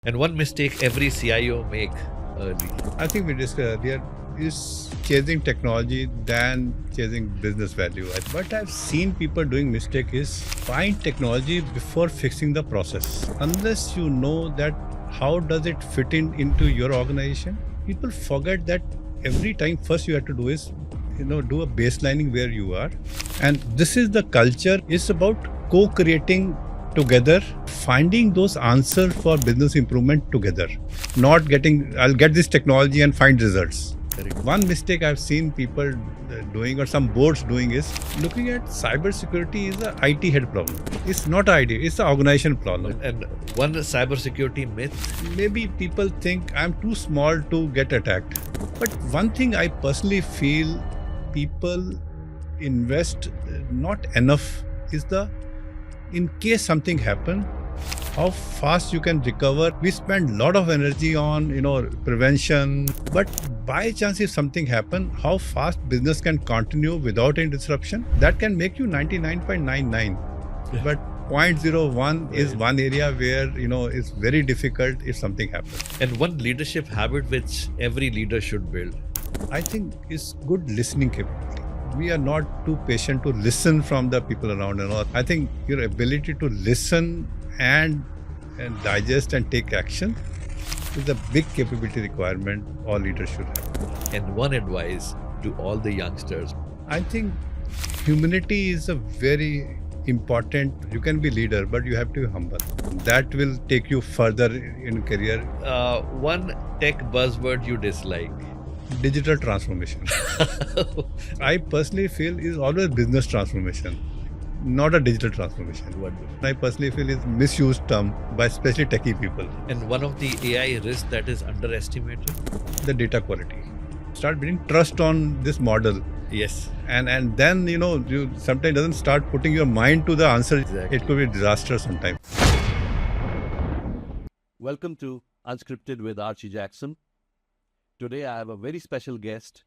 And one mistake every CIO make early. I think we discussed earlier is chasing technology than chasing business value. What I've seen people doing mistake is find technology before fixing the process. Unless you know that how does it fit into your organization, people forget that every time first you have to do is do a baselining where you are, and this is the culture. It's about co-creating together, finding those answers for business improvement together, not getting I'll get this technology and find results. Correct. One mistake I've seen people doing, or some boards doing, is looking at cybersecurity is a IT head problem. It's not an idea, it's an organization problem. And one cybersecurity myth. Maybe people think I'm too small to get attacked. But one thing I personally feel people invest not enough is in case something happen, how fast you can recover. We spend a lot of energy on prevention, but by chance if something happen, how fast business can continue without any disruption, that can make you 99.99. But 0.01 is one area where it's very difficult if something happens. And one leadership habit which every leader should build, I think, is good listening capability. We are not too patient to listen from the people around and all. I think your ability to listen and digest and take action is a big capability requirement all leaders should have. and one advice to all the youngsters. I think humility is a very important. You can be leader, but you have to be humble. That will take you further in career. One tech buzzword you dislike. Digital transformation. I personally feel is always business transformation, not a digital transformation. Wonderful. I personally feel is misused term by especially techie people. And one of the AI risks that is underestimated. The data quality. Start building trust on this model. Yes. And then you sometimes doesn't start putting your mind to the answer. Exactly. It could be disaster sometimes. Welcome to Unscripted with Archie Jackson. Today I have a very special guest.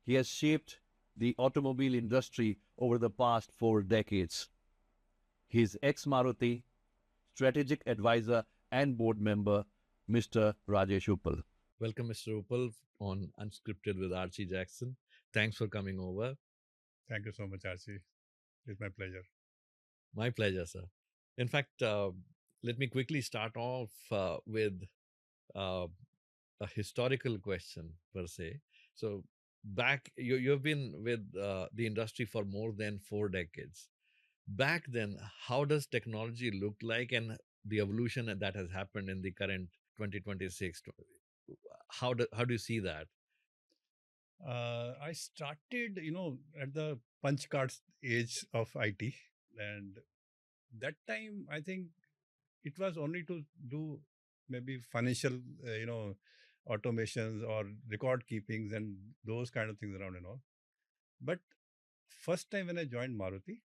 He has shaped the automobile industry over the past 4 decades. He is ex-Maruti, strategic advisor and board member, Mr. Rajesh Uppal. Welcome, Mr. Uppal, on Unscripted with Archie Jackson. Thanks for coming over. Thank you so much, Archie. It's my pleasure. My pleasure, sir. In fact, let me quickly start off with uh, a historical question per se. So, you've been with the industry for more than 4 decades. Back then, how does technology look like, and the evolution that has happened in the current 2026? How do you see that? I started, at the punch cards age of IT, and that time I think it was only to do maybe financial, automations or record keepings and those kind of things around and all. But first time when I joined Maruti,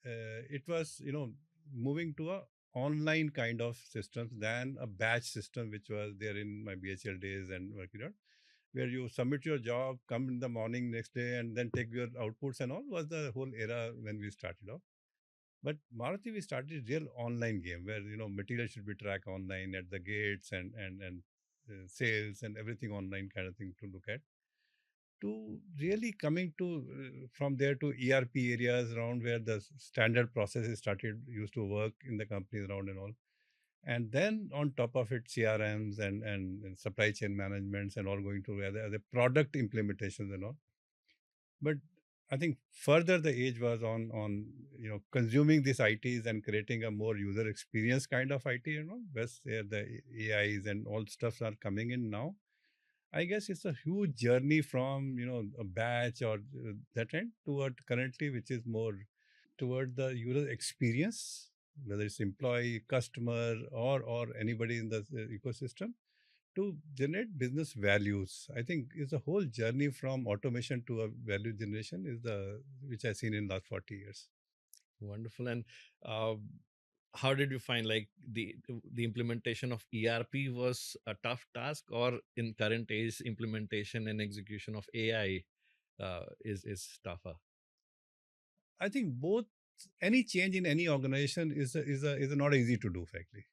it was moving to a online kind of systems than a batch system which was there in my BHL days and working out, where you submit your job, come in the morning next day, and then take your outputs and all, was the whole era when we started off. But Maruti, we started real online game where material should be tracked online at the gates and sales and everything online kind of thing to look at. To really coming to from there to ERP areas around where the standard processes started used to work in the companies around and all. And then on top of it, CRMs and supply chain managements and all going to where the product implementations and all. But I think further the age was on consuming these ITs and creating a more user experience kind of IT, where the AIs and all stuffs are coming in now. I guess it's a huge journey from a batch or that end toward currently, which is more toward the user experience, whether it's employee, customer, or anybody in the ecosystem, to generate business values. I think it's a whole journey from automation to a value generation is the which I've seen in last 40 years. Wonderful. And uh, how did you find, like, the implementation of ERP was a tough task, or in current age implementation and execution of AI is tougher? I think both. Any change in any organization is not easy to do, frankly.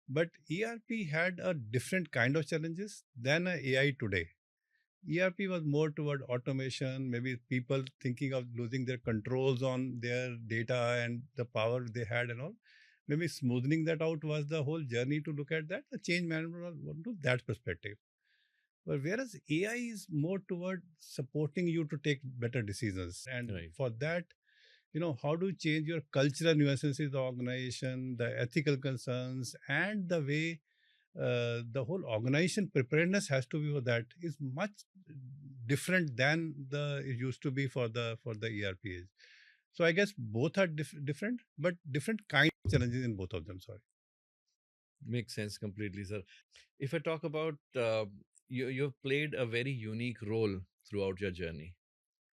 But ERP had a different kind of challenges than a AI today. ERP was more toward automation, maybe people thinking of losing their controls on their data and the power they had and all. Maybe smoothing that out was the whole journey to look at that. The change management was to that perspective. But whereas AI is more toward supporting you to take better decisions. And Right. for that, how do you change your cultural nuances in the organization, the ethical concerns, and the way the whole organization preparedness has to be for that is much different than the it used to be for the ERPs. So I guess both are different, but different kind of challenges in both of them. Sorry. Makes sense completely, sir. If I talk about you've played a very unique role throughout your journey,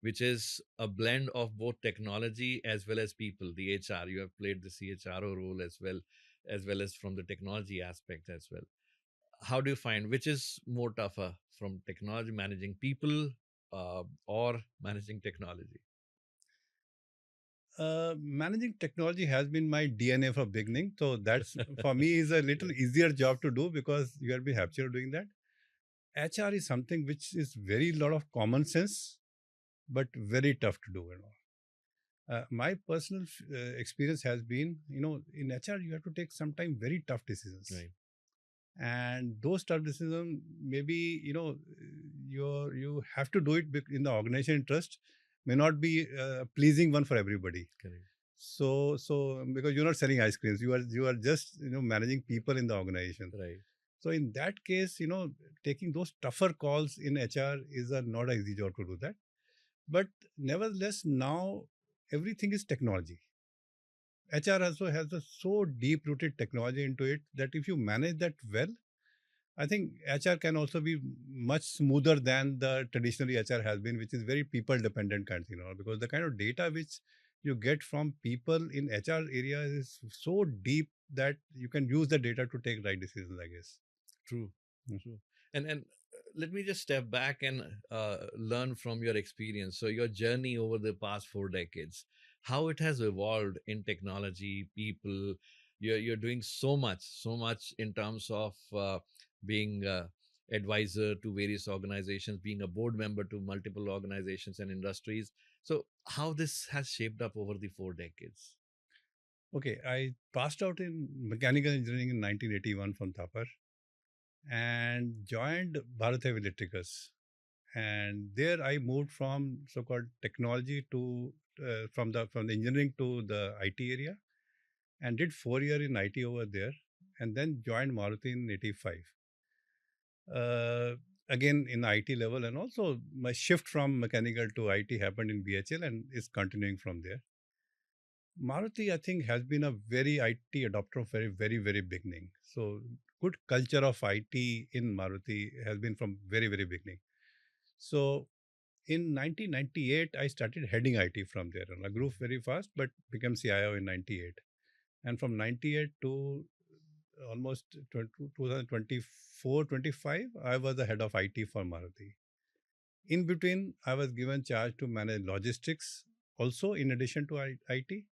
which is a blend of both technology as well as people, the HR. You have played the CHRO role as well as from the technology aspect as well. How do you find which is more tougher from technology, managing people or managing technology? Managing technology has been my DNA from beginning, so that's for me is a little easier job to do because you will be happier doing that. HR is something which is very lot of common sense, but very tough to do. My personal experience has been, in HR you have to take sometimes very tough decisions, Right. and those tough decisions maybe you have to do it in the organization interest may not be a pleasing one for everybody. Correct. So because you're not selling ice creams, you are just managing people in the organization. Right. So in that case, taking those tougher calls in HR is not an easy job to do that. But nevertheless, now everything is technology. HR also has a so deep rooted technology into it that if you manage that well, I think HR can also be much smoother than the traditional HR has been, which is very people dependent kind of thing, because the kind of data which you get from people in HR area is so deep that you can use the data to take right decisions, I guess. True. Mm. True. And let me just step back and learn from your experience. So your journey over the past 4 decades, how it has evolved in technology, people. You're doing so much in terms of being advisor to various organizations, being a board member to multiple organizations and industries. So how this has shaped up over the 4 decades? Okay, I passed out in mechanical engineering in 1981 from Thapar and joined Bharat Heavy Electricals. And there I moved from so-called technology to from the engineering to the IT area, and did 4 year in IT over there, and then joined Maruti in '85. Uh, Again in IT level, and also my shift from mechanical to IT happened in BHL and is continuing from there. Maruti, I think, has been a very IT adopter of very, very beginning. So good culture of IT in Maruti has been from very, very beginning. So in 1998, I started heading IT from there. And I grew very fast, but became CIO in 98. And from 98 to almost 2024, 25, I was the head of IT for Maruti. In between, I was given charge to manage logistics also in addition to IT.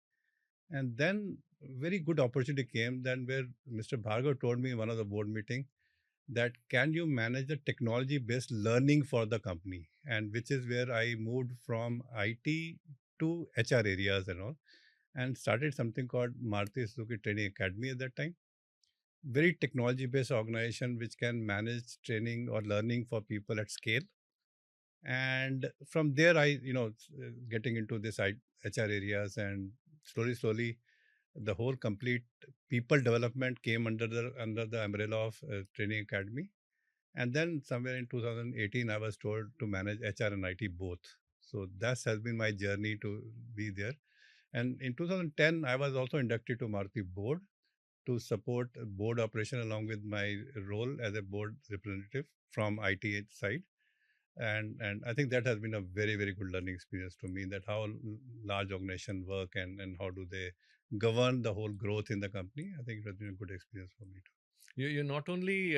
And then very good opportunity came then where Mr. Bhargav told me in one of the board meeting that can you manage the technology based learning for the company, and which is where I moved from IT to HR areas and all, and started something called Maruti Suzuki Training Academy at that time. Very technology based organization which can manage training or learning for people at scale. And from there I getting into this HR areas, and slowly the whole complete people development came under the umbrella of training academy. And then somewhere in 2018, I was told to manage HR and IT both. So that has been my journey to be there. And in 2010, I was also inducted to Maruti board to support board operation along with my role as a board representative from IT side. And I think that has been a very, very good learning experience to me, that how large organization work, and how do they govern the whole growth in the company. I think it has been a good experience for me too. You not only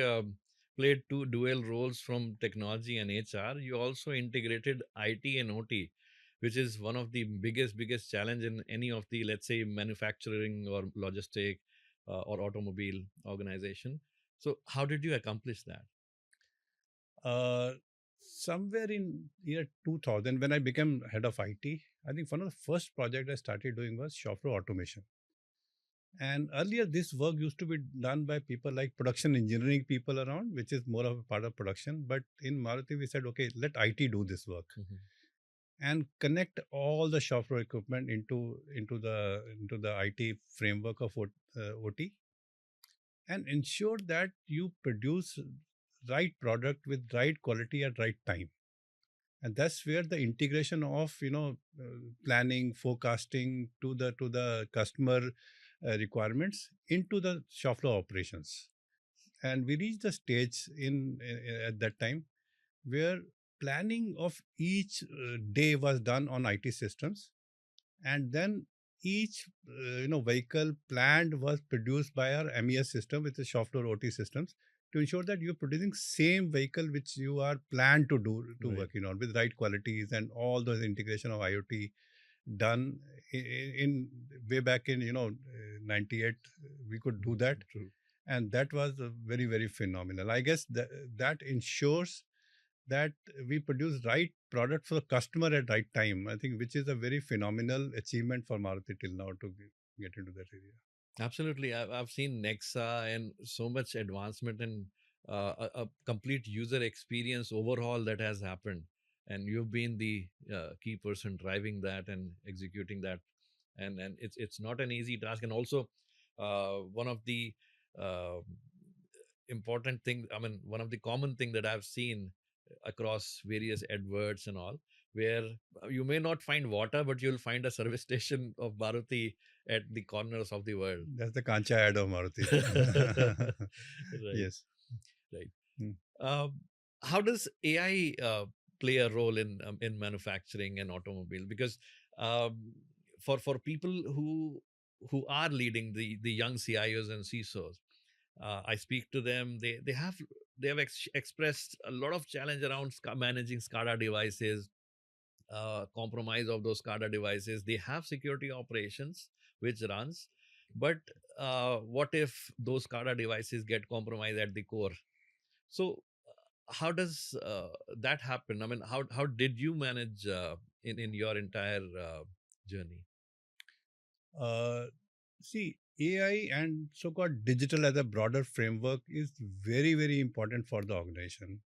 played two dual roles from technology and HR, you also integrated IT and OT, which is one of the biggest challenge in any of the, let's say, manufacturing or logistic or automobile organization. So how did you accomplish that? Uh, Somewhere in year 2000, when I became head of IT, I think one of the first project I started doing was shop floor automation. And earlier, this work used to be done by people like production engineering people around, which is more of a part of production. But in Maruti, we said, okay, let IT do this work Mhm. and connect all the shop floor equipment into the IT framework of OT, and ensure that you produce right product with right quality at right time. And that's where the integration of planning, forecasting to the customer requirements into the shop floor operations. And we reached the stage at that time where planning of each day was done on IT systems, and then each vehicle planned was produced by our MES system, which is shop floor OT systems, to ensure that you're producing same vehicle which you are planned to do to Right. working on with right qualities, and all those integration of IoT done in way back in 98. We could do that, True. and that was very, very phenomenal. I guess that ensures that we produce right product for the customer at right time. I think which is a very phenomenal achievement for Maruti till now to get into that area. Absolutely. I've seen Nexa and so much advancement and a complete user experience overhaul that has happened. And you've been the key person driving that and executing that. And it's not an easy task. And also, one of the uh, important thing, I mean, one of the common thing that I've seen across various adverts and all, where you may not find water, but you'll find a service station of Maruti at the corners of the world. That's the Kancha ad of Maruti. Right, Yes. right. Mm. Um, how does AI play a role in manufacturing and automobile? Because um, for people who are leading the young CIOs and CISOs, I speak to them. They have expressed a lot of challenge around managing SCADA devices, compromise of those SCADA devices. They have security operations which runs, but what if those SCADA devices get compromised at the core? So, how does that happen? I mean, how did you manage in your entire journey? Uh, See, AI and so-called digital as a broader framework is very, very important for the organization.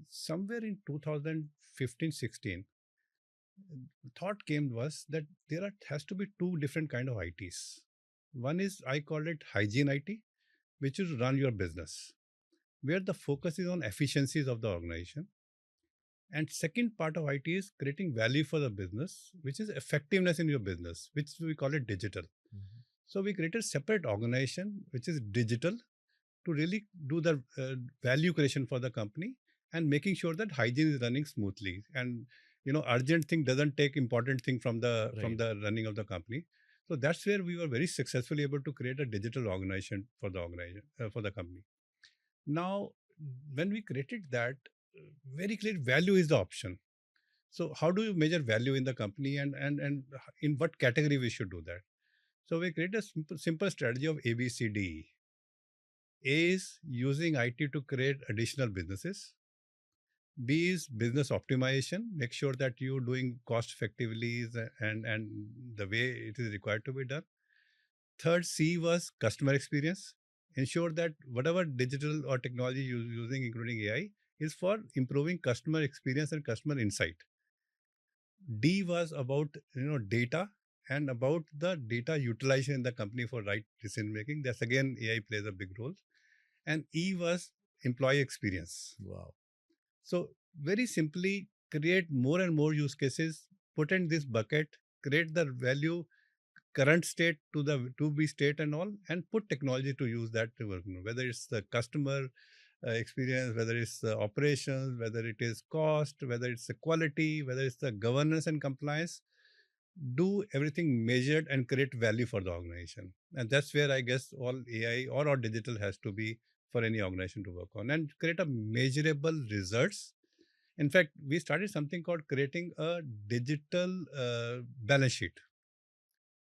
Somewhere in 2015-16, thought came was that has to be two different kind of ITs. One is, I call it hygiene IT, which is run your business, where the focus is on efficiencies of the organization. And second part of IT is creating value for the business, which is effectiveness in your business, which we call it digital. Mhm. So we created separate organization, which is digital, to really do the value creation for the company and making sure that hygiene is running smoothly. And urgent thing doesn't take important thing from the Right. running of the company. So that's where we were very successfully able to create a digital organization for the organization for the company. Now, when we created that, very clear value is the option. So how do you measure value in the company, and in what category we should do that? So we created a simple strategy of ABCDE. A is using IT to create additional businesses. B is business optimization. Make sure that you're doing cost effectively and the way it is required to be done. Third, C was customer experience. Ensure that whatever digital or technology you're using, including AI, is for improving customer experience and customer insight. D was about data and about the data utilization in the company for right decision making. That's again AI plays a big role. And E was employee experience. Wow. So very simply create more and more use cases, put in this bucket, create the value current state to the to be state and all, and put technology to use that to work. Whether it's the customer experience, whether it's the operations, whether it is cost, whether it's the quality, whether it's the governance and compliance, do everything measured and create value for the organization. And that's where I guess all AI or digital has to be for any organization to work on and create a measurable results. In fact, we started something called creating a digital balance sheet.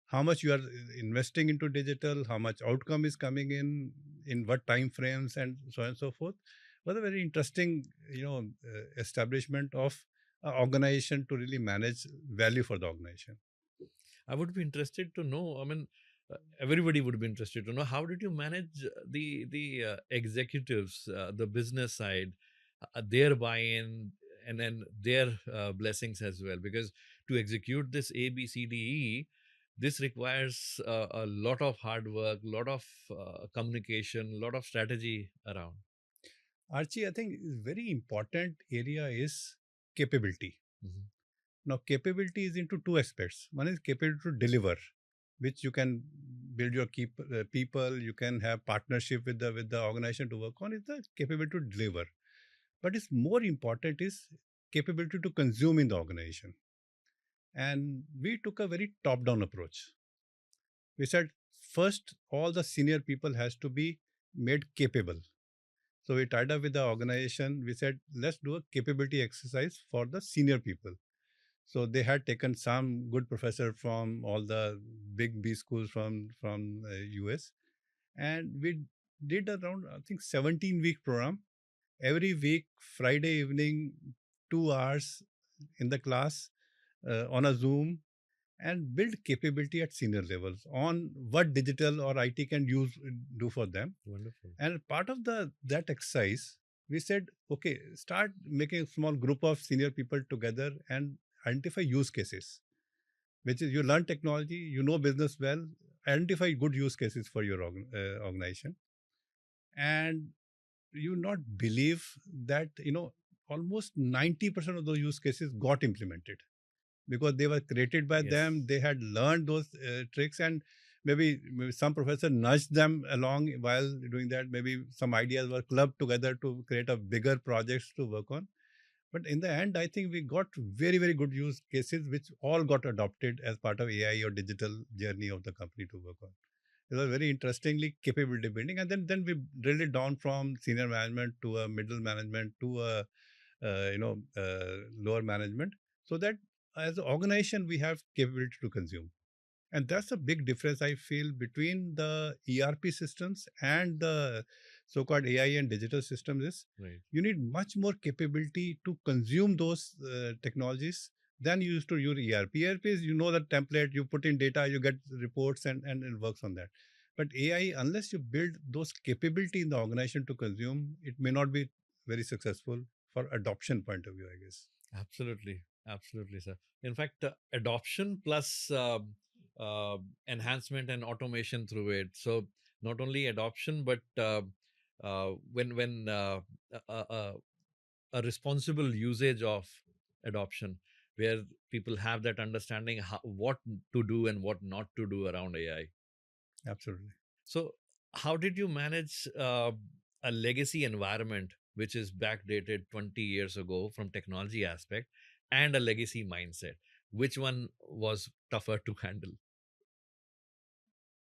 how much you are investing into digital, how much outcome is coming in what time frames, and so on and so forth. Was a very interesting, establishment of organization to really manage value for the organization. I would be interested to know. I mean, everybody would be interested to know how did you manage the executives, the business side, their buy-in, and then their blessings as well. Because to execute this ABCDE, this requires a lot of hard work, lot of communication, lot of strategy around. Archie, I think very important area is capability. Mhm. Now, capability is into two aspects. One is capability to deliver, which you can build your people, you can have partnership with the organization to work on. Is the capability to deliver, but it's more important is capability to consume in the organization. And we took a very top down approach. We said first all the senior people has to be made capable. So we tied up with the organization. We said let's do a capability exercise for the senior people. So they had taken some good professor from all the big B schools from US, and we did around I think 17-week program. Every week, Friday evening, 2 hours in the class on a Zoom, and build capability at senior levels on what digital or IT can do for them. Wonderful. And part of the that exercise, we said, okay, start making a small group of senior people together and identify use cases. Which is you learn technology, you know business well, identify good use cases for your organization, and you not believe that almost 90% of those use cases got implemented because they were created by Yes. them. They had learned those tricks, and maybe some professor nudged them along while doing that. Maybe some ideas were clubbed together to create a bigger projects to work on. But in the end, I think we got very, very good use cases which all got adopted as part of AI or digital journey of the company to work on. It was very interestingly capability building, and then we drilled it down from senior management to a middle management to a lower management, so that as an organization we have capability to consume. And that's a big difference I feel between the ERP systems and the so-called AI and digital systems is Right. you need much more capability to consume those technologies than you used to use ERP. ERP is the template, you put in data, you get reports, and it works on that. But AI, unless you build those capability in the organization to consume, it may not be very successful for adoption point of view, I guess. Absolutely, absolutely, sir. In fact, adoption plus enhancement and automation through it. So not only adoption, but when a responsible usage of adoption, where people have that understanding what to do and what not to do around AI. Absolutely. So, how did you manage a legacy environment which is backdated 20 years ago from technology aspect and a legacy mindset? Which one was tougher to handle?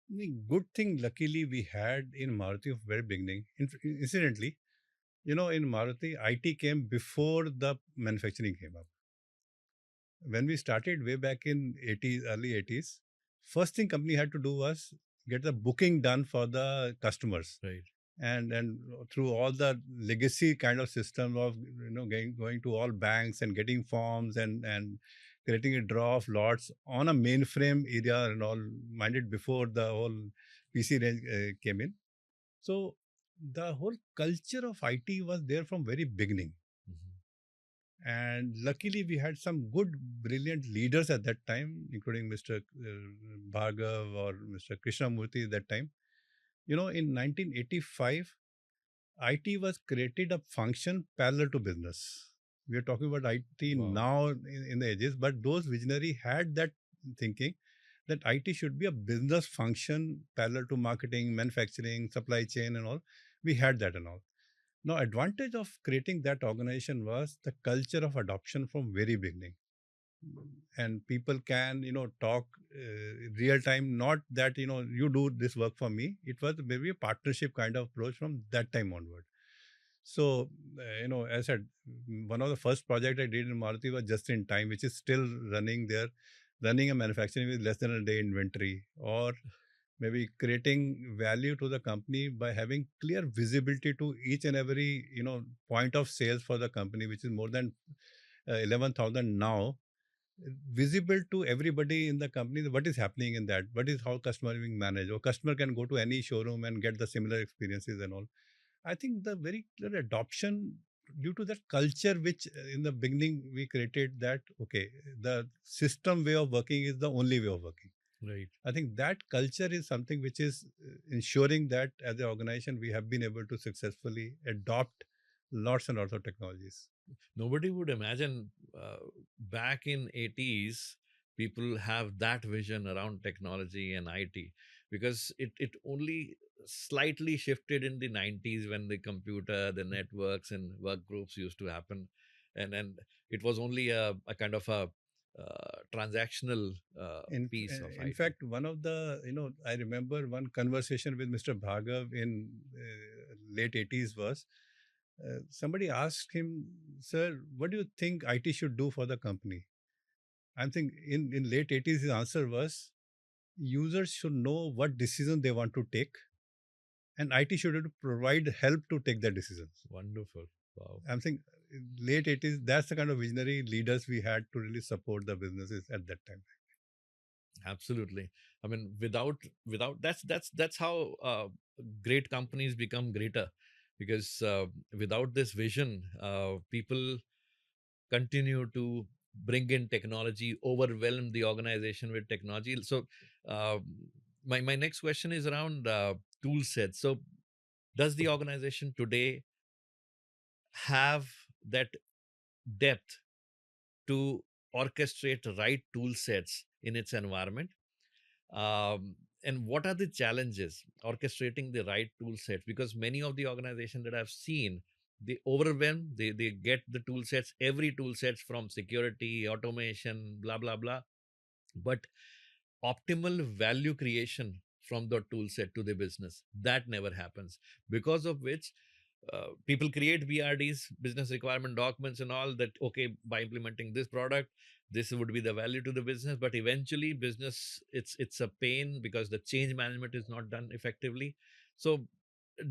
The good thing, luckily, we had in Maruti of very beginning. Incidentally, in Maruti, IT came before the manufacturing came up. When we started way back in 80s, early 80s, first thing company had to do was get the booking done for the customers. Right. And through all the legacy kind of system of going to all banks and getting forms and creating a draw of lots on a mainframe area and all minded before the whole PC range came in. So the whole culture of IT was there from very beginning. Mhm. And luckily, we had some good, brilliant leaders at that time, including Mr. Bhargav or Mr. Krishnamurti at that time. In 1985, IT was created a function parallel to business. We are talking about IT Wow. now in the ages, but those visionary had that thinking that IT should be a business function parallel to marketing, manufacturing, supply chain, and all. We had that and all. Now, advantage of creating that organization was the culture of adoption from very beginning, and people can talk real time. Not that you do this work for me. It was maybe a partnership kind of approach from that time onward. So, as I said, one of the first project I did in Maruti was just in time, which is still running there. running a manufacturing with less than a day inventory, or maybe creating value to the company by having clear visibility to each and every point of sales for the company, which is more than 11,000 now, visible to everybody in the company what is happening in that, what is how customer being managed, or customer can go to any showroom and get the similar experiences and all. I think the very clear adoption due to that culture, which in the beginning we created, that okay, the system way of working is the only way of working. Right. I think that culture is something which is ensuring that as an organization we have been able to successfully adopt lots and lots of technologies. Nobody would imagine back in 80s people have that vision around technology and IT, because it only slightly shifted in the 90s when the computer, the networks and work groups used to happen, and it was only a kind of a transactional piece of In IT. fact, one of the, I remember one conversation with Mr. Bhargav in late 80s was somebody asked him, "Sir, what do you think IT should do for the company?" I think in late 80s, his answer was, users should know what decision they want to take, and IT should provide help to take that decisions. Wonderful. Wow. I'm saying late 80s, that's the kind of visionary leaders we had to really support the businesses at that time. Absolutely. I mean, without that's how great companies become greater, because without this vision, people continue to bring in technology, overwhelm the organization with technology. So, uh, my next question is around tool sets. So, does the organization today have that depth to orchestrate the right tool sets in its environment? And what are the challenges orchestrating the right tool sets? Because many of the organizations that I've seen, they overwhelm, they get the tool sets, every tool sets from security, automation, blah blah blah, but optimal value creation from the tool set to the business, that never happens, because of which people create BRDs, business requirement documents, and all that. Okay, by implementing this product, this would be the value to the business. But eventually, business, it's a pain because the change management is not done effectively. So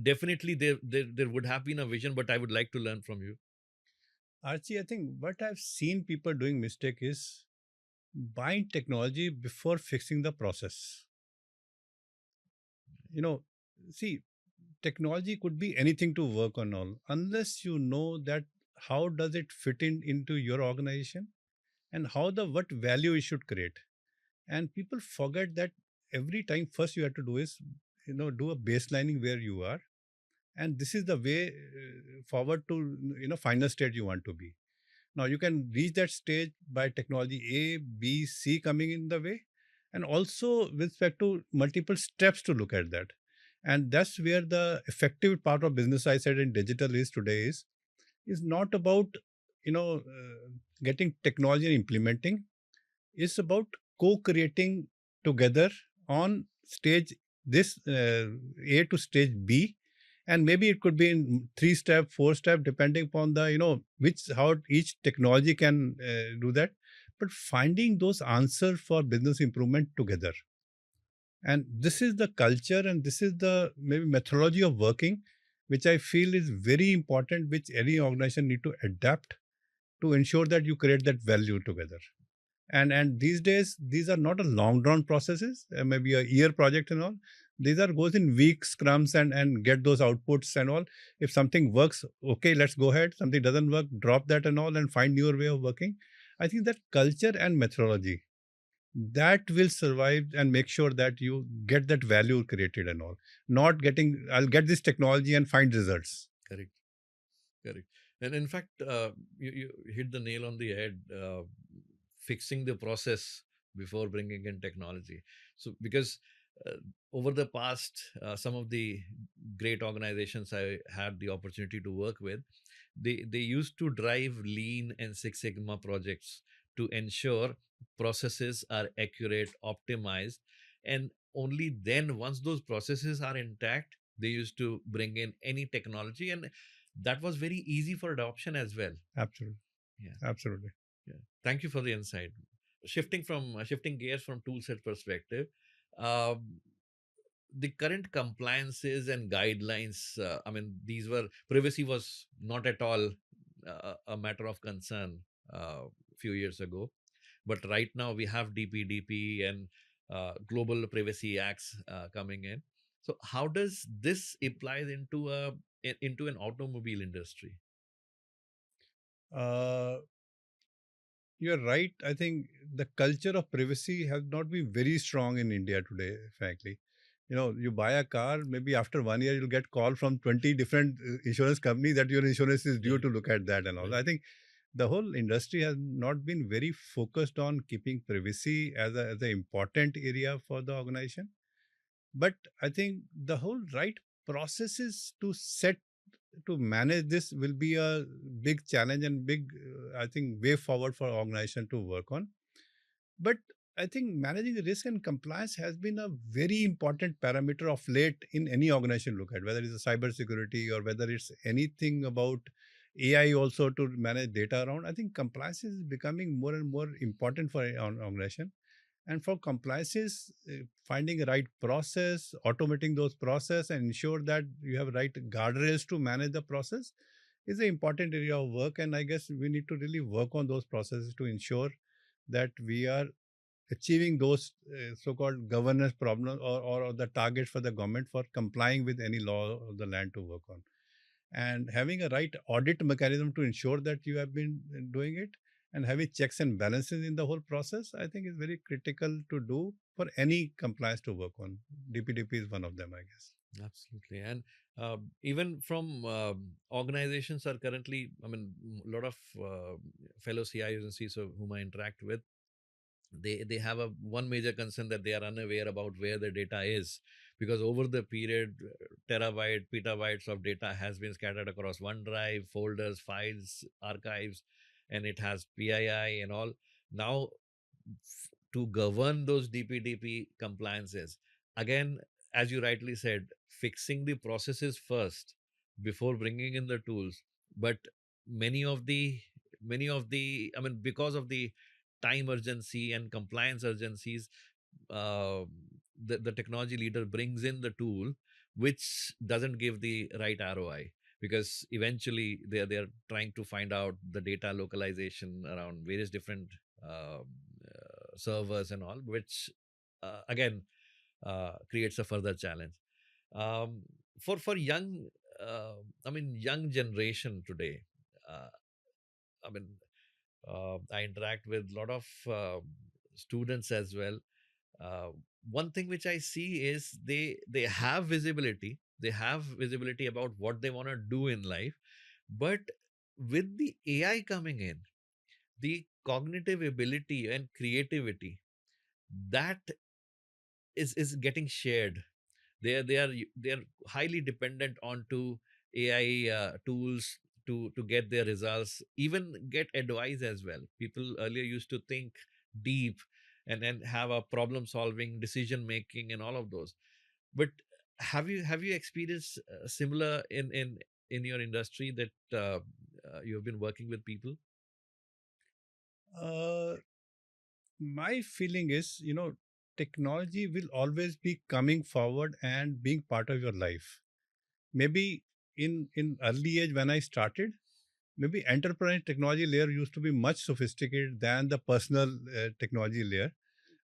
definitely, there would have been a vision, but I would like to learn from you. Archie, I think what I've seen people doing mistake is buying technology before fixing the process. You know, see, technology could be anything to work on all, unless you know that how does it fit in into your organization and how the what value it should create. And people forget that every time first you have to do is do a baselining where you are, and this is the way forward to final state you want to be. Now you can reach that stage by technology A, B, C coming in the way, and also with respect to multiple steps to look at that. And that's where the effective part of business I said in digital is today is not about getting technology and implementing. It's about co-creating together on stage this A to stage B, and maybe it could be in 3 step, 4 step, depending upon the which how each technology can do that. But finding those answers for business improvement together, and this is the culture, and this is the maybe methodology of working, which I feel is very important, which any organization need to adapt to ensure that you create that value together. And these days these are not a long drawn processes, maybe a year project and all. These are goes in week scrums and get those outputs and all. If something works, okay, let's go ahead. Something doesn't work, drop that and all and find newer way of working. I think that culture and methodology, that will survive and make sure that you get that value created and all, not getting I'll get this technology and find results. Correct. Correct. And in fact, you hit the nail on the head, fixing the process before bringing in technology. So, because uh, over the past, some of the great organizations I had the opportunity to work with, they used to drive lean and Six Sigma projects to ensure processes are accurate, optimized, and only then, once those processes are intact, they used to bring in any technology, and that was very easy for adoption as well. Absolutely. Yeah, Absolutely. yeah. Thank you for the insight. shifting gears from tool set perspective, um, the current compliances and guidelines, I mean, these were privacy was not at all a matter of concern a few years ago, but right now we have DPDP and global privacy acts coming in. So how does this apply into an automobile industry? Uh, you're right. I think the culture of privacy has not been very strong in India today, frankly. You buy a car, maybe after 1 year, you'll get call from 20 different insurance companies that your insurance is due Right, to look at that and all. right. I think the whole industry has not been very focused on keeping privacy as an important area for the organization. But I think the whole right processes to manage this will be a big challenge and big, I think, way forward for organization to work on. But I think managing the risk and compliance has been a very important parameter of late in any organization look at, whether it's a cybersecurity or whether it's anything about AI also to manage data around. I think compliance is becoming more and more important for an organization. And for compliances, finding a right process, automating those process and ensure that you have right guardrails to manage the process is an important area of work. And I guess we need to really work on those processes to ensure that we are achieving those so-called governance problems or the targets for the government for complying with any law of the land to work on, and having a right audit mechanism to ensure that you have been doing it, and having checks and balances in the whole process, I think is very critical to do for any compliance to work on. DPDP is one of them, I guess. Absolutely. And even from organizations are currently, I mean, a lot of fellow CIOs and CISO whom I interact with, they have a one major concern that they are unaware about where the data is, because over the period, petabytes of data has been scattered across OneDrive, folders, files, archives, and it has PII and all. Now, to govern those DPDP compliances, again, as you rightly said, fixing the processes first before bringing in the tools. But many of the I mean, because of the time urgency and compliance urgencies, uh, the technology leader brings in the tool which doesn't give the right ROI, because eventually they're trying to find out the data localization around various different servers and all, which again creates a further challenge um, for young young generation today. uh, I mean, I interact with a lot of students as well. uh, One thing which I see is they have visibility, about what they want to do in life, but with the AI coming in, the cognitive ability and creativity, that is getting shared. They are highly dependent onto AI tools to get their results, even get advice as well. People earlier used to think deep and have a problem solving, decision making, and all of those. But have you experienced similar in your industry, that you have been working with people? uh, my feeling is, technology will always be coming forward and being part of your life. Maybe in early age when I started, maybe enterprise technology layer used to be much sophisticated than the personal technology layer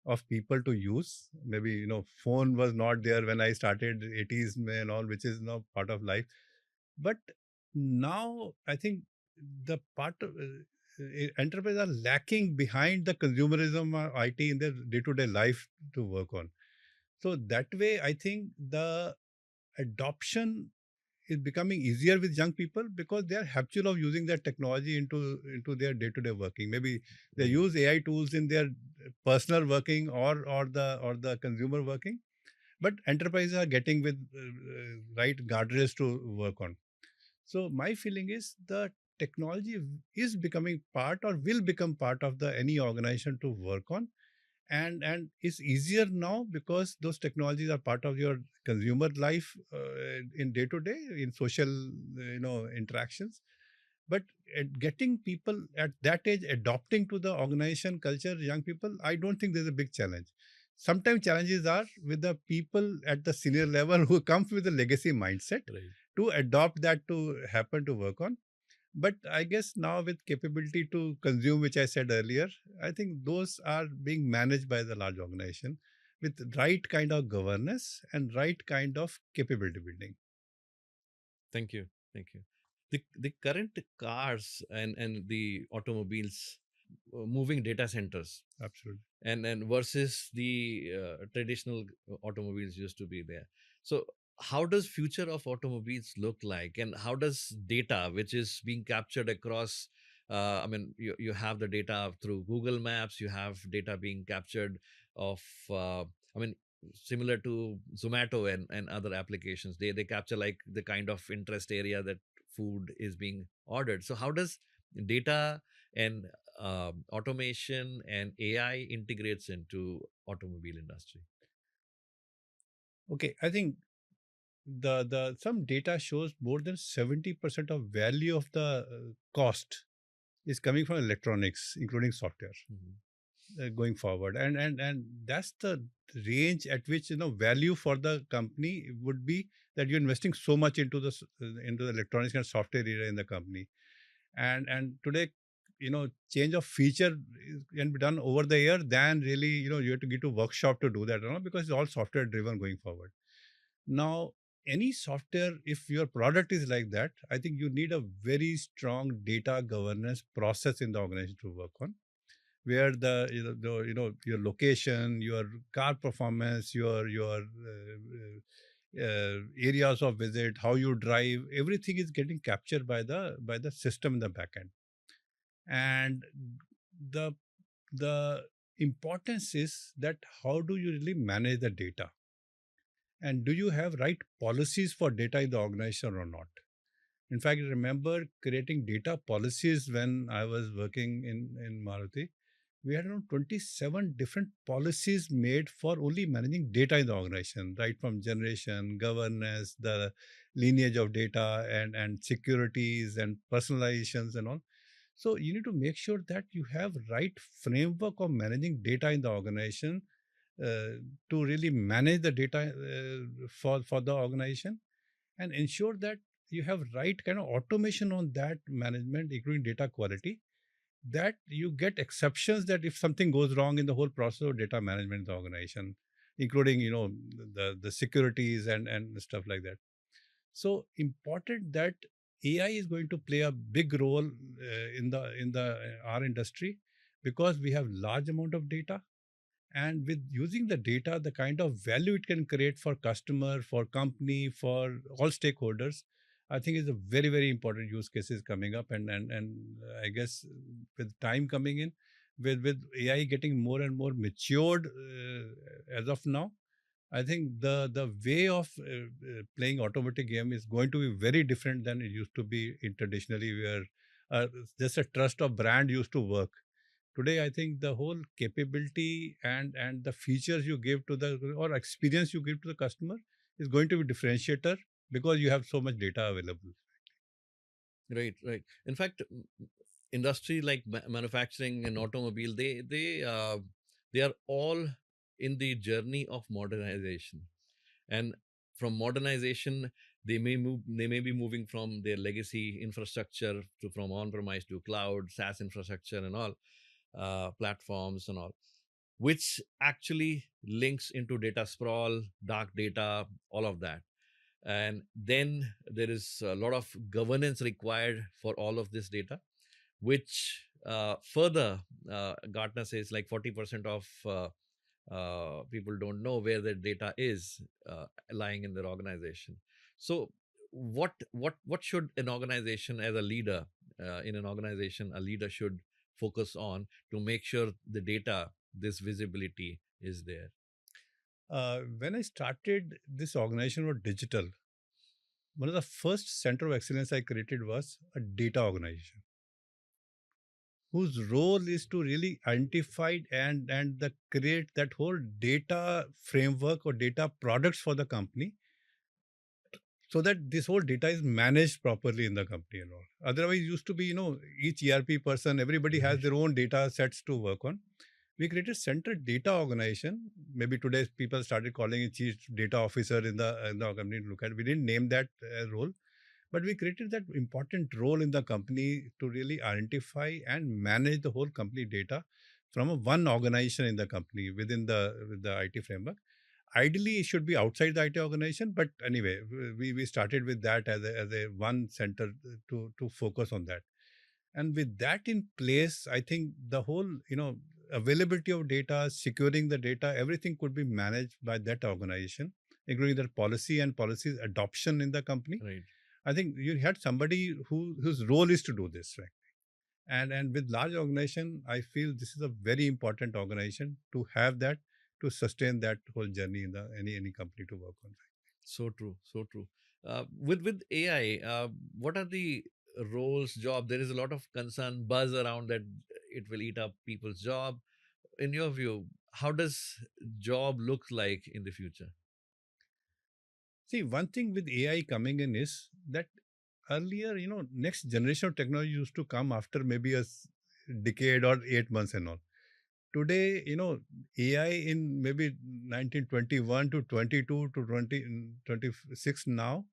of people to use. Maybe, phone was not there when I started 80s and all, which is now part of life. But now I think the part of enterprise are lacking behind the consumerism or IT in their day-to-day life to work on. So that way, I think the adoption is becoming easier with young people because they are habitual of using that technology into their day-to-day working. Maybe they Right. use AI tools in their personal working or the consumer working, but enterprises are getting with right guardrails to work on. So my feeling is the technology is becoming part or will become part of the any organization to work on, and it's easier now because those technologies are part of your consumer life in day to day in social interactions. But at getting people at that age adopting to the organization culture, young people, I don't think there's a big challenge. Sometimes challenges are with the people at the senior level who comes with a legacy mindset Right. to adopt that to happen to work on. But I guess now with capability to consume, which I said earlier, I think those are being managed by the large organization with right kind of governance and right kind of capability building. Thank you. Thank you. The current cars and the automobiles moving data centers Absolutely. and versus the traditional automobiles used to be there. So how does future of automobiles look like, and how does data which is being captured across I mean, you have the data through Google Maps, you have data being captured of I mean, similar to Zomato and other applications, they capture like the kind of interest area that food is being ordered. So how does data and automation and AI integrates into automobile industry? Okay, I think the some data shows more than 70% of value of the cost is coming from electronics, including software, Mhm. going forward, and that's the range at which value for the company would be, that you're investing so much into into the electronics and software area in the company. And today, change of feature can be done over the air than really, you have to get to workshop to do that, because it's all software driven going forward. Now, any software, if your product is like that, I think you need a very strong data governance process in the organization to work on, where your location, your car performance, your areas of visit, how you drive, everything is getting captured by the system in the back end. And the the importance is that how do you really manage the data, and do you have right policies for data in the organization or not. In fact, I remember creating data policies when I was working in Maruti. We had around 27 different policies made for only managing data in the organization, right from generation, governance, the lineage of data, and securities and personalizations and all. So you need to make sure that you have right framework of managing data in the organization, to really manage the data for the organization, and ensure that you have right kind of automation on that management, including data quality, that you get exceptions that if something goes wrong in the whole process of data management in the organization, including the securities and stuff like that. So important that AI is going to play a big role in the our industry, because we have large amount of data, and with using the data, the kind of value it can create for customer, for company, for all stakeholders, I think is a very, very important use cases coming up. And I guess with time coming in, with AI getting more and more matured, as of now, I think the way of playing automatic game is going to be very different than it used to be in traditionally, where just a trust of brand used to work. Today, I think the whole capability and the features you give to the, or experience you give to the customer, is going to be differentiator, because you have so much data available. Right, right. In fact, industry like manufacturing and automobile, they are all in the journey of modernization. And from modernization, they may be moving from their legacy infrastructure to from on-premise to cloud, SaaS infrastructure and all platforms and all, which actually links into data sprawl, dark data, all of that. And then there is a lot of governance required for all of this data, which further Gartner says like 40% of people don't know where their data is lying in their organization. So what should an organization, as a leader in an organization, a leader should focus on to make sure the data, this visibility is there? When I started this organization was digital, one of the first center of excellence I created was a data organization, whose role is to really identify and the create that whole data framework or data products for the company, so that this whole data is managed properly in the company and all. Otherwise, it used to be, each ERP person, everybody has Right. their own data sets to work on. We created central data organization. Maybe today people started calling it chief data officer in the company to look at. We didn't name that role, but we created that important role in the company to really identify and manage the whole company data from a one organization in the company with the IT framework. Ideally, it should be outside the IT organization, but anyway, we started with that as a one center to focus on that. And with that in place, I think the whole availability of data, securing the data, everything could be managed by that organization, including their policy and policies adoption in the company. Right. I think you had somebody whose role is to do this, right? And with large organization, I feel this is a very important organization to have that, to sustain that whole journey in the any company to work on. So true. So true. With AI, what are the roles, job? There is a lot of concern, buzz around that it will eat up people's job. In your view, how does job look like in the future? See, one thing with AI coming in is that earlier, next generation of technology used to come after maybe decade or 8 months and all. Today, AI in maybe 1921 to 22 to 2026 now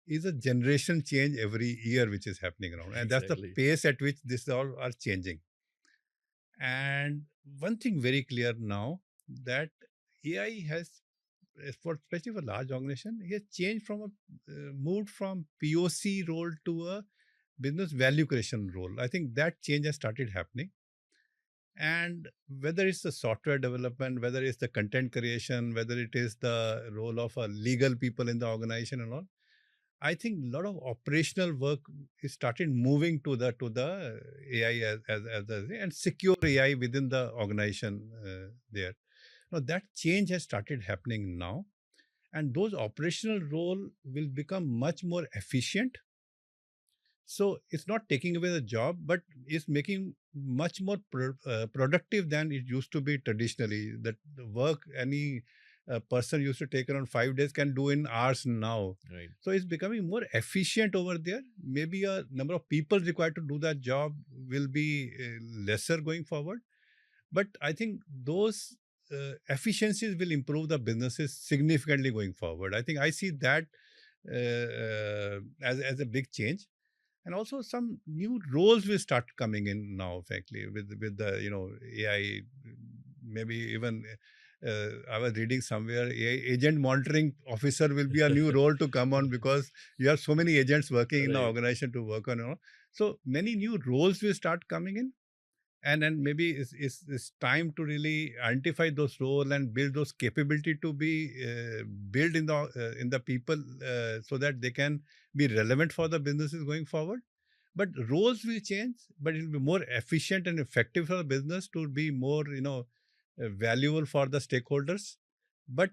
is a generation change every year which is happening around. And that's the Exactly. pace at which this all are changing. And one thing very clear now that AI has, for especially for large organization, it has changed from moved from POC role to a business value creation role. I think that change has started happening. And whether it's the software development, whether it's the content creation, whether it is the role of legal people in the organization and all, I think a lot of operational work is started moving to the AI and secure AI within the organization there. Now that change has started happening now, and those operational role will become much more efficient. So it's not taking away the job, but it's making much more productive than it used to be traditionally. That the work any person used to take around 5 days can do in hours now. Right. So it's becoming more efficient over there. Maybe a number of people required to do that job will be lesser going forward. But I think those efficiencies will improve the businesses significantly going forward. I think I see that as a big change. And also some new roles will start coming in now, frankly, with the AI. Maybe even I was reading somewhere AI agent monitoring officer will be a new role to come on, because you have so many agents working in the Right. organization to work on. So many new roles will start coming in, and maybe it's time to really identify those roles and build those capability to be built in the people, so that they can be relevant for the businesses going forward. But roles will change, but it will be more efficient and effective for the business to be more valuable for the stakeholders. But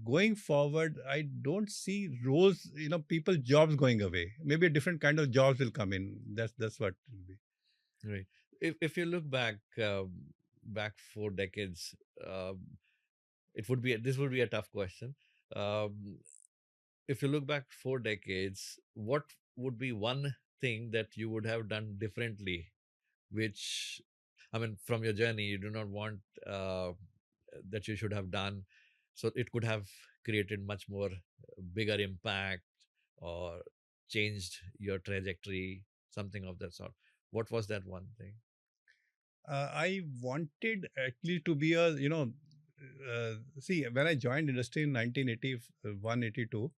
going forward, I don't see roles, people jobs going away. Maybe a different kind of jobs will come in. That's what it will be. Right. If you look back 4 decades, um, it would be this would be a tough question. Um, if you look back 4 decades, what would be one thing that you would have done differently? Which, I mean, from your journey, you do not want that you should have done, so it could have created much more bigger impact or changed your trajectory, something of that sort. What was that one thing? I wanted actually to be a, see, when I joined industry in 1981, 82,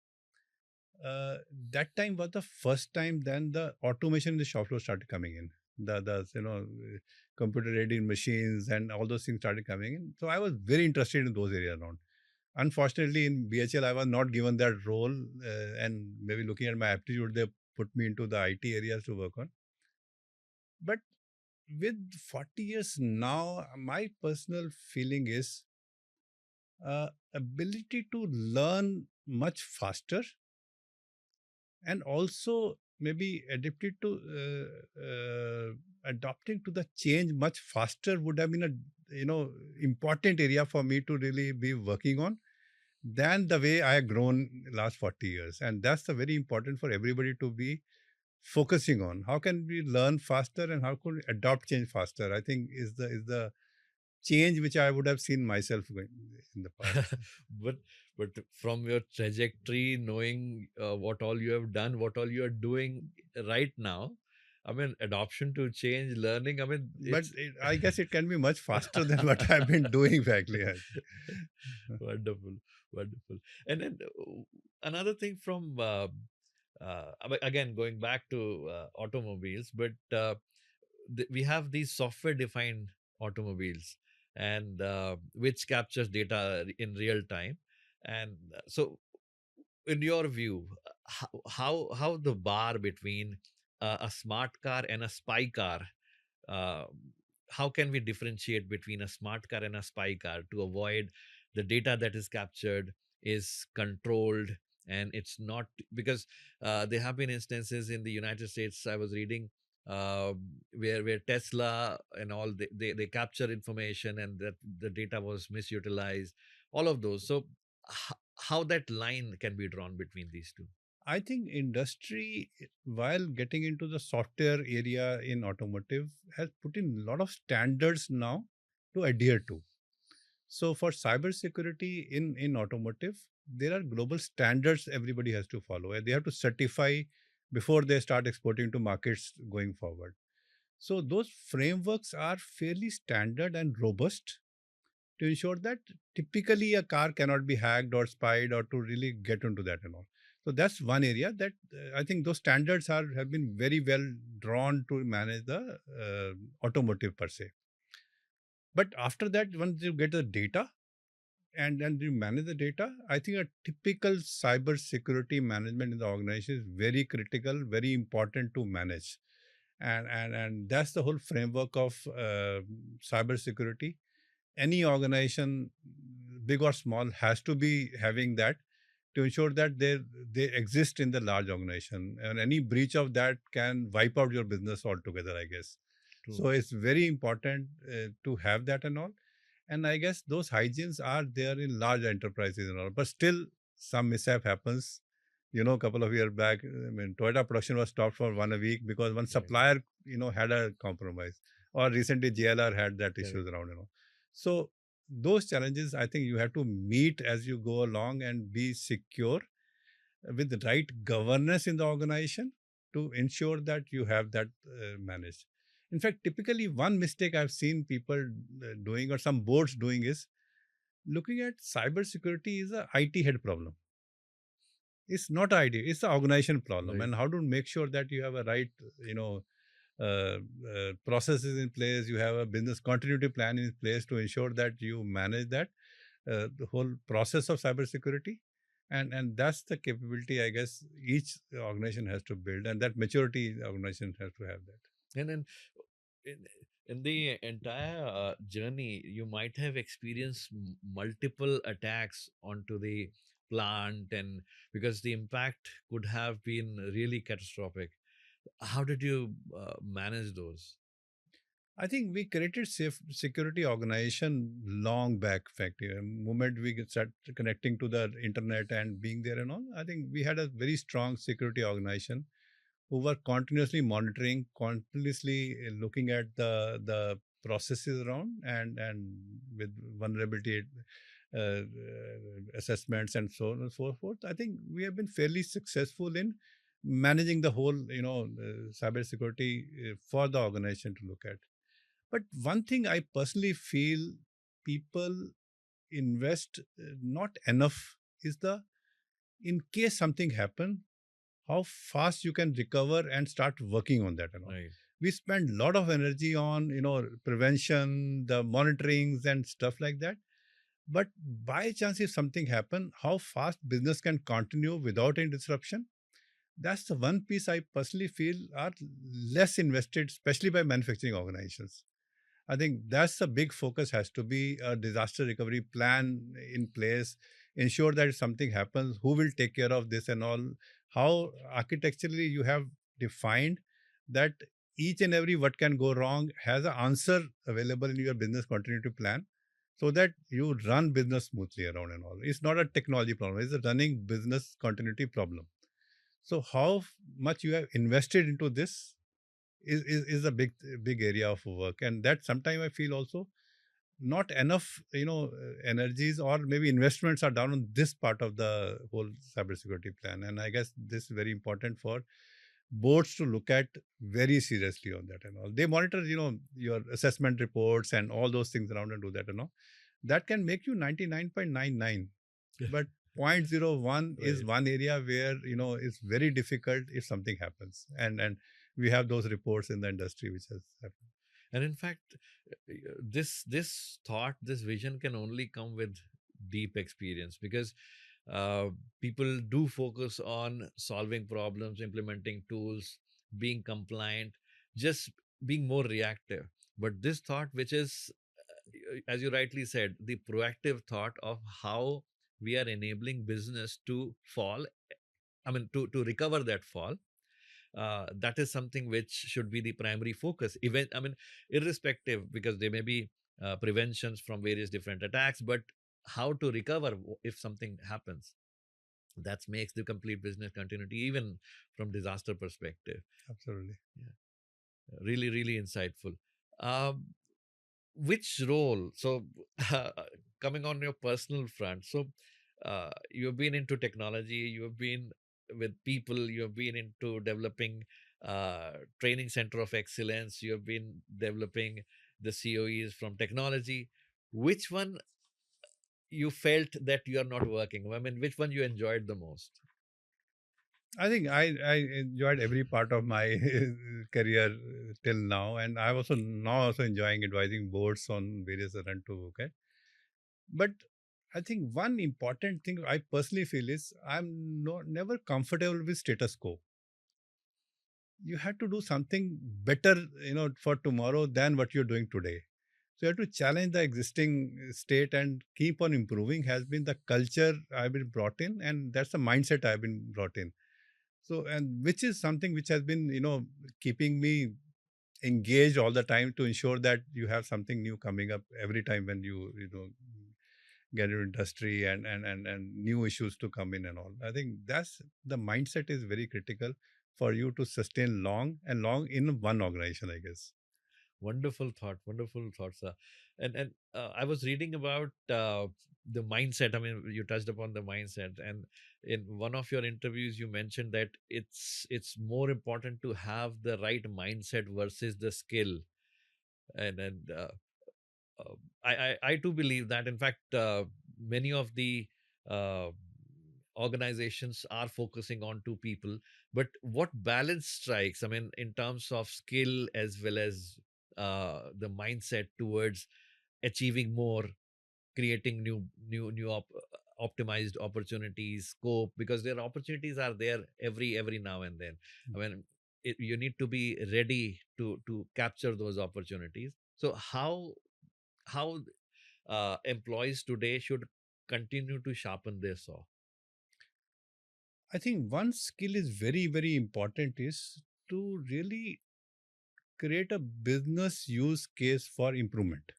uh, that time was the first time then the automation in the shop floor started coming in. Computer aided machines and all those things started coming in. So I was very interested in those areas around. Unfortunately, in BHL, I was not given that role, and maybe looking at my aptitude, they put me into the IT areas to work on. But with 40 years now, my personal feeling is ability to learn much faster, and also maybe adapted to adopting to the change much faster would have been a important area for me to really be working on. than the way I have grown last 40 years. And that's the very important for everybody to be focusing on. How can we learn faster and how can we adopt change faster? I think is the change which I would have seen myself going in the past. but but from your trajectory, knowing what all you have done, what all you are doing right now, I mean, adoption to change, learning. I mean, But it's I guess it can be much faster than what I've been doing actually. I think. wonderful, wonderful. And then another thing from again going back to automobiles, but we have these software defined automobiles, and which captures data in real time. And so in your view, how the bar between a smart car and a spy car, uh, how can we differentiate between a smart car and a spy car to avoid the data that is captured is controlled, and it's not, because there have been instances in the United States I was reading, uh, where Tesla and all, they capture information and that the data was misutilized, all of those. So how that line can be drawn between these two? I think industry, while getting into the software area in automotive, has put in a lot of standards now to adhere to. So for cybersecurity in automotive, there are global standards everybody has to follow, and they have to certify before they start exporting to markets going forward. So those frameworks are fairly standard and robust to ensure that typically a car cannot be hacked or spied or to really get into that and all. So that's one area that I think those standards are have been very well drawn to manage the automotive per se. But after that, once you get the data and then you manage the data, I think a typical cyber security management in the organization is very critical, very important to manage. And that's the whole framework of cyber security. Any organization, big or small, has to be having that to ensure that they exist in the large organization, and any breach of that can wipe out your business altogether, I guess. True. So it's very important to have that and all. And I guess those hygienes are there in large enterprises and all, but still some mishap happens. A couple of years back, I mean, Toyota production was stopped for 1 week because one Correct. supplier, had a compromise. Or recently JLR had that Correct. issues around. So those challenges, I think you have to meet as you go along and be secure with the right governance in the organization to ensure that you have that managed. In fact, typically one mistake I've seen people doing or some boards doing is looking at cybersecurity is a IT head problem. It's not an idea; it's an organization problem. Right. And how to make sure that you have a right, processes in place, you have a business continuity plan in place to ensure that you manage that the whole process of cybersecurity, and that's the capability I guess each organization has to build, and that maturity the organization has to have that. And then in, in the entire journey, you might have experienced multiple attacks onto the plant, and because the impact could have been really catastrophic. How did you manage those? I think we created safe security organization long back. In fact, moment we start connecting to the internet and being there and all, I think we had a very strong security organization who were continuously monitoring, continuously looking at the processes around, and with vulnerability assessments and so on and so forth. I think we have been fairly successful in managing the whole, cyber security for the organization to look at. But one thing I personally feel people invest not enough is the in case something happen, how fast you can recover and start working on that and all. Right. We spend a lot of energy on prevention, the monitorings and stuff like that. But by chance, if something happen, how fast business can continue without any disruption? That's the one piece I personally feel are less invested, especially by manufacturing organizations. I think that's the big focus has to be a disaster recovery plan in place. Ensure that if something happens, who will take care of this and all. How architecturally you have defined that each and every what can go wrong has an answer available in your business continuity plan. so that you run business smoothly around and all. It's not a technology problem, it's a running business continuity problem. So how much you have invested into this is a big area of work, and that sometimes I feel also not enough, energies or maybe investments are down on this part of the whole cybersecurity plan. And I guess this is very important for boards to look at very seriously on that and all. They monitor, your assessment reports and all those things around and do that and all. That can make you 99.99, but zero point zero 0.01 is Right. one area where it's very difficult if something happens, and we have those reports in the industry which has happened. And in fact, this thought, this vision can only come with deep experience, because uh, people do focus on solving problems, implementing tools, being compliant, just being more reactive. But this thought, which is, as you rightly said, the proactive thought of how we are enabling business to fall, I mean, to recover that fall, that is something which should be the primary focus. Even, I mean, irrespective, because there may be preventions from various different attacks, but how to recover if something happens. That makes the complete business continuity, even from disaster perspective. Absolutely. Yeah, really, really insightful. Um, which role? So, coming on your personal front, so you've been into technology, you've been with people, you've been into developing training center of excellence, you've been developing the COEs from technology. Which one you felt that you are not working? I mean, which one you enjoyed the most? I think I enjoyed every part of my career till now, and I also now also enjoying advising boards on various run to look at. But I think one important thing I personally feel is I'm not never comfortable with status quo. You have to do something better, for tomorrow than what you're doing today. So you have to challenge the existing state and keep on improving. Has been the culture I've been brought in, and that's the mindset I've been brought in. So, and which is something which has been, keeping me engaged all the time to ensure that you have something new coming up every time when you get into industry, and new issues to come in and all. I think that's the mindset is very critical for you to sustain long in one organization, I guess. Wonderful thought, sir. And I was reading about the mindset. I mean, you touched upon the mindset, and in one of your interviews, you mentioned that it's more important to have the right mindset versus the skill. And uh, I too believe that. In fact, many of the uh, organizations are focusing on two people, but what balance strikes? I mean, in terms of skill as well as the mindset towards achieving more, creating optimized opportunities, scope, because their opportunities are there every now and then. I mean, you need to be ready to capture those opportunities. So how employees today should continue to sharpen their saw? I think one skill is very important is to really create a business use case for improvement,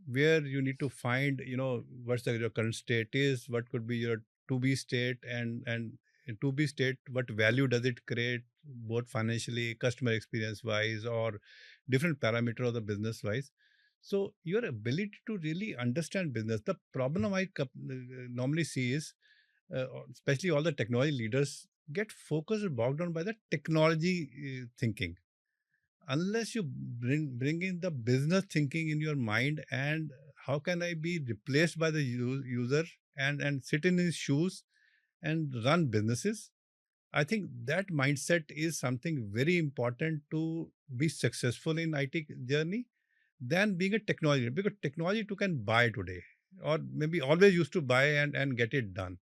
where you need to find, what's your current state is, what could be your to be state, and in to be state, what value does it create, both financially, customer experience wise, or different parameter of the business wise. So your ability to really understand business. The problem I normally see is, especially all the technology leaders get focused and bogged down by the technology thinking, unless you bring in the business thinking in your mind, and how can I be replaced by the user, and sit in his shoes and run businesses. I think that mindset is something very important to be successful in IT journey than being a technology, because technology you can buy today, or maybe always used to buy and get it done.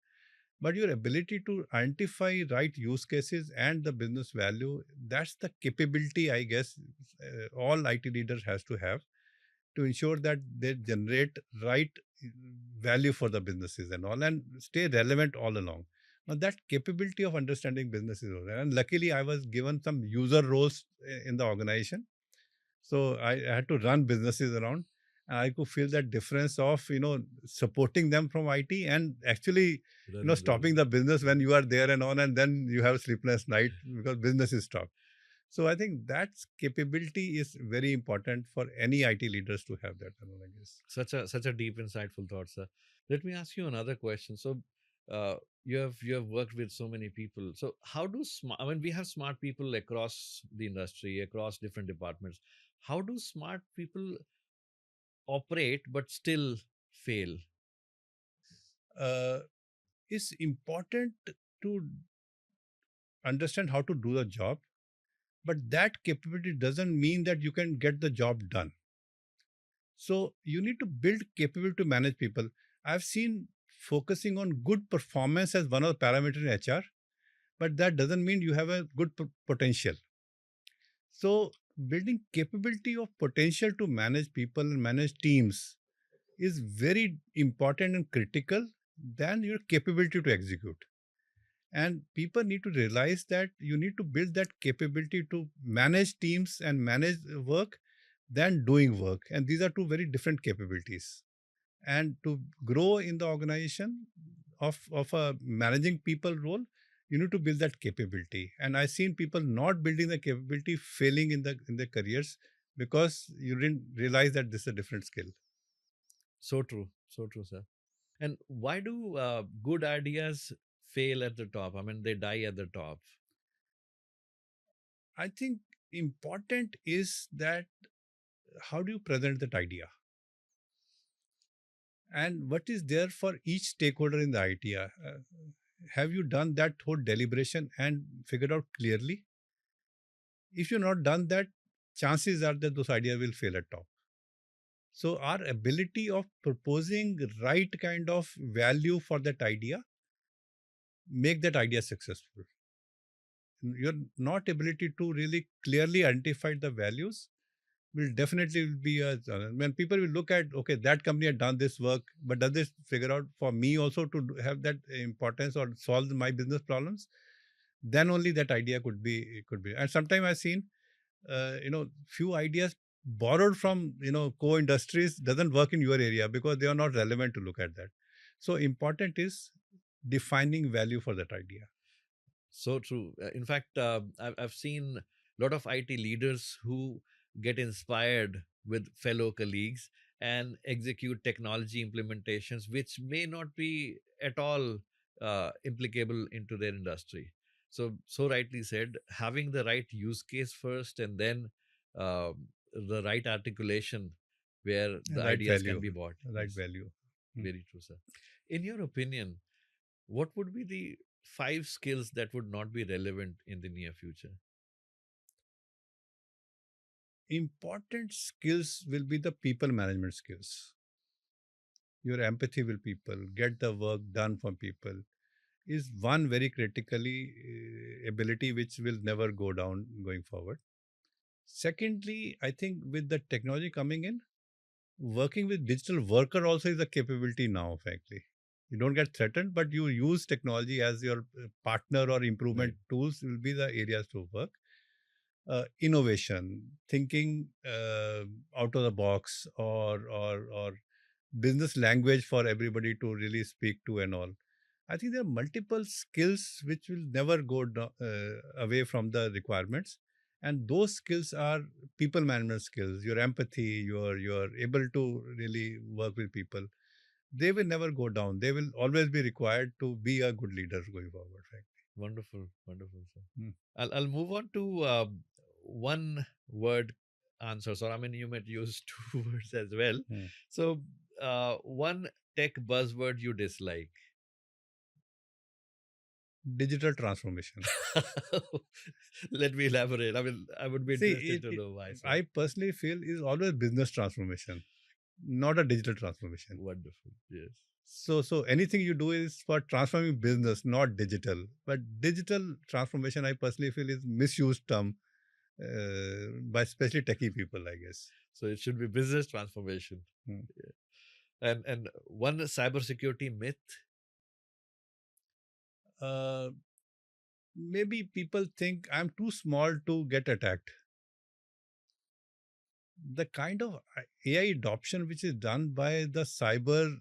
But your ability to identify right use cases and the business value, that's the capability, I guess, all IT leaders has to have, to ensure that they generate right value for the businesses and all, and stay relevant all along. Now that capability of understanding businesses, and luckily I was given some user roles in the organization, so I had to run businesses around. And I could feel that difference of, supporting them from IT and actually, Running the stopping the business when you are there and on, and then you have sleepless night because business is stopped. So I think that capability is very important for any IT leaders to have that, I guess. such a deep, insightful thought, sir. Let me ask you another question. So, uh, you have worked with so many people. So, how do smart? I mean, we have smart people across the industry, across different departments. How do smart people operate but still fail? Uh, it's important to understand how to do the job, but that capability doesn't mean that you can get the job done. So you need to build capability to manage people. I've seen focusing on good performance as one of the parameters in HR, but that doesn't mean you have a good potential. So building capability of potential to manage people and manage teams is very important and critical than your capability to execute. And people need to realize that you need to build that capability to manage teams and manage work than doing work. And these are two very different capabilities. And to grow in the organization of a managing people role, you need to build that capability. And I've seen people not building the capability failing in their careers because you didn't realize that this is a different skill. So true, sir. And why do good ideas fail at the top? I mean, they die at the top. I think important is that how do you present that idea and what is there for each stakeholder in the idea. Have you done that whole deliberation and figured out clearly? If you've not done that, chances are that those ideas will fail at top. So our ability of proposing right kind of value for that idea make that idea successful. Your not ability to really clearly identify the values will definitely be a when people will look at, okay, that company had done this work, but does this figure out for me also to have that importance or solve my business problems? Then only that idea could be. And sometimes I've seen few ideas borrowed from co-industries doesn't work in your area because they are not relevant to look at that. So important is defining value for that idea. So true. In fact, I've seen a lot of IT leaders who get inspired with fellow colleagues and execute technology implementations which may not be at all implicable into their industry. So rightly said, having the right use case first and then the right articulation where the Right ideas can value. be bought. Right Yes, value. Hmm. very true, sir. In your opinion, what would be the five skills that would not be relevant in the near future? Important skills will be the people management skills. Your empathy with people, get the work done for people is one very critically ability which will never go down going forward. Secondly, I think with the technology coming in, working with digital worker also is a capability now, frankly. You don't get threatened, but you use technology as your partner or improvement Right. tools will be the areas to work. Innovation, thinking out of the box, or business language for everybody to really speak to and all. I think there are multiple skills which will never go away from the requirements, and those skills are people management skills. Your empathy, your able to really work with people. They will never go down. They will always be required to be a good leader going forward. Right? Wonderful, wonderful, sir. Hmm. I'll move on to one word answers, or I mean, you might use two words as well. Hmm. So, one tech buzzword you dislike. Digital transformation. Let me elaborate. I mean, I would be See, interested to know why, sir. I personally feel is always business transformation, not a digital transformation. Wonderful. Yes. So anything you do is for transforming business, not digital. But digital transformation, I personally feel is misused term by especially techie people, I guess. So it should be business transformation. Hmm. And one cybersecurity myth. Uh, Maybe people think I'm too small to get attacked. the kind of AI adoption which is done by the cyber,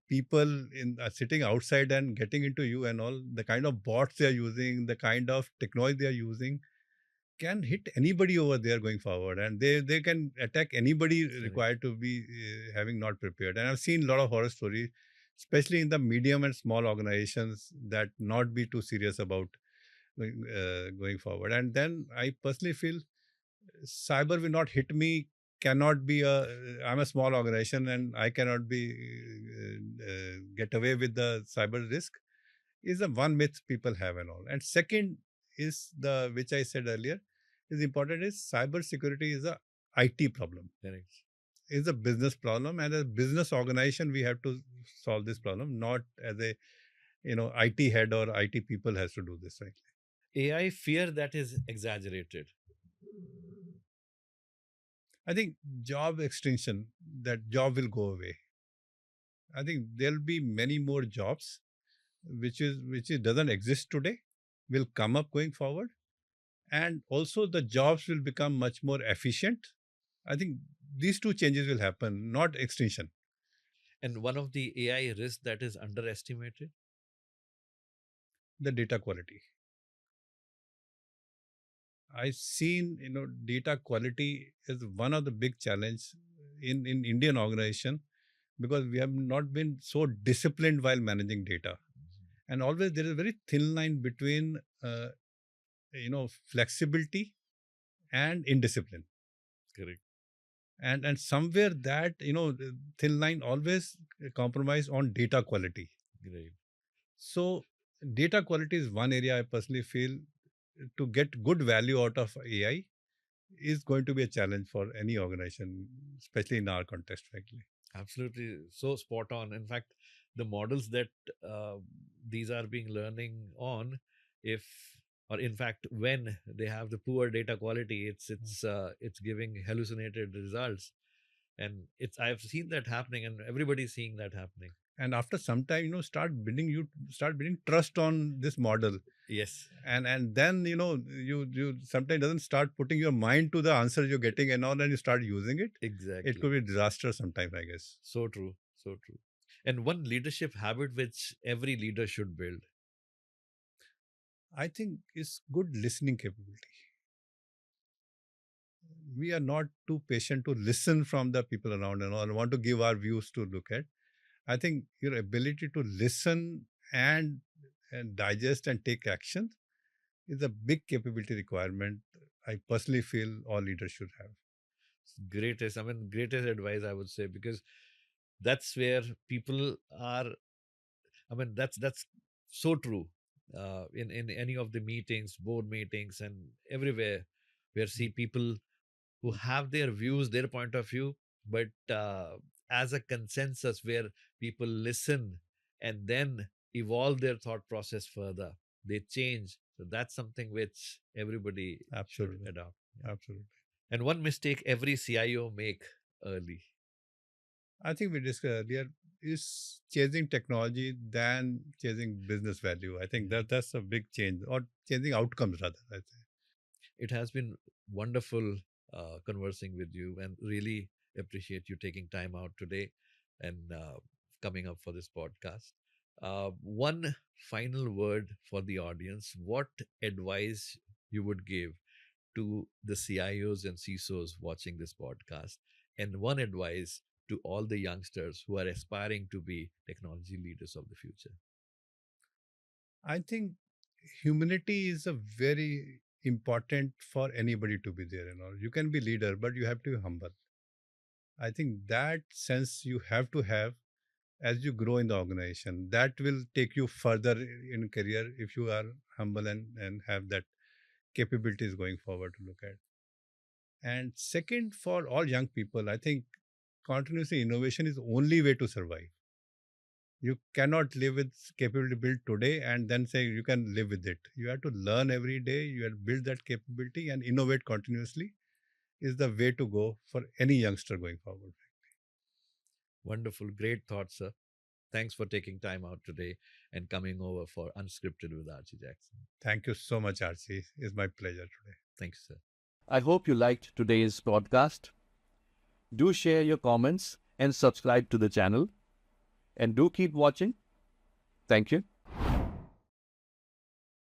people in sitting outside and getting into you and all, the kind of bots they are using, the kind of technology they are using, can hit anybody over there going forward, and they can attack anybody Correct. required to be having not prepared. And I've seen a lot of horror stories, especially in the medium and small organizations, that not be too serious about going forward. And then I personally feel cyber will not hit me, cannot be a, I'm a small organization and I cannot be get away with the cyber risk, is the one myth people have and all. And second is the, which I said earlier, is important, is cyber security is a IT problem, Correct. is a business problem, and as a business organization we have to solve this problem, not as a IT head or IT people has to do this, right? AI fear that is exaggerated. I think job extinction, that job will go away. I think there'll be many more jobs which doesn't exist today, will come up going forward, and also the jobs will become much more efficient. I think these two changes will happen, not extinction. And one of the AI risks that is underestimated. The data quality. I've seen, data quality is one of the big challenge in Indian organization, because we have not been so disciplined while managing data. And always there is a very thin line between, flexibility and indiscipline. Correct. And somewhere that, the thin line always compromise on data quality. Great. So data quality is one area I personally feel, to get good value out of AI is going to be a challenge for any organization, especially in our context, frankly. Absolutely, so spot on. In fact, the models that uh, these are being learning on, if or in fact when they have the poor data quality, it's giving hallucinated results, and it's I've seen that happening, and everybody's seeing that happening. And after some time, start building trust on this model. Yes, And then, you sometimes doesn't start putting your mind to the answer you're getting and all, and you start using it. It exactly. could be disaster sometimes, I guess. So true, so true. And one leadership habit which every leader should build. I think is good listening capability. We are not too patient to listen from the people around and all, and want to give our views to look at. I think your ability to listen and digest and take action is a big capability requirement. I personally feel all leaders should have. Greatest, I mean, greatest advice I would say, because that's where people are. I mean, that's so true. In any of the meetings, board meetings, and everywhere, where see people who have their views, their point of view, but as a consensus where people listen and then evolve their thought process further. They change. So that's something which everybody should Absolutely. adopt. Yeah. Absolutely. And one mistake every CIO make early. I think we discussed earlier, is chasing technology than chasing business value. I think that's a big change, or changing outcomes rather. I think. It has been wonderful conversing with you, and really appreciate you taking time out today and coming up for this podcast. One final word for the audience. What advice you would give to the CIOs and CISOs watching this podcast, and one advice to all the youngsters who are aspiring to be technology leaders of the future? I think humility is a very important for anybody to be there. You can be leader, but you have to be humble. I think that sense you have to have as you grow in the organization. That will take you further in career if you are humble and have that capabilities going forward to look at. And second, for all young people, I think continuous innovation is the only way to survive. You cannot live with capability built today and then say you can live with it. You have to learn every day. You have to build that capability and innovate continuously is the way to go for any youngster going forward. Wonderful, great thoughts, sir. Thanks for taking time out today and coming over for Unscripted with Archie Jackson. Thank you so much, Archie. It's my pleasure today. Thank you, sir. I hope you liked today's podcast. Do share your comments and subscribe to the channel. And do keep watching. Thank you.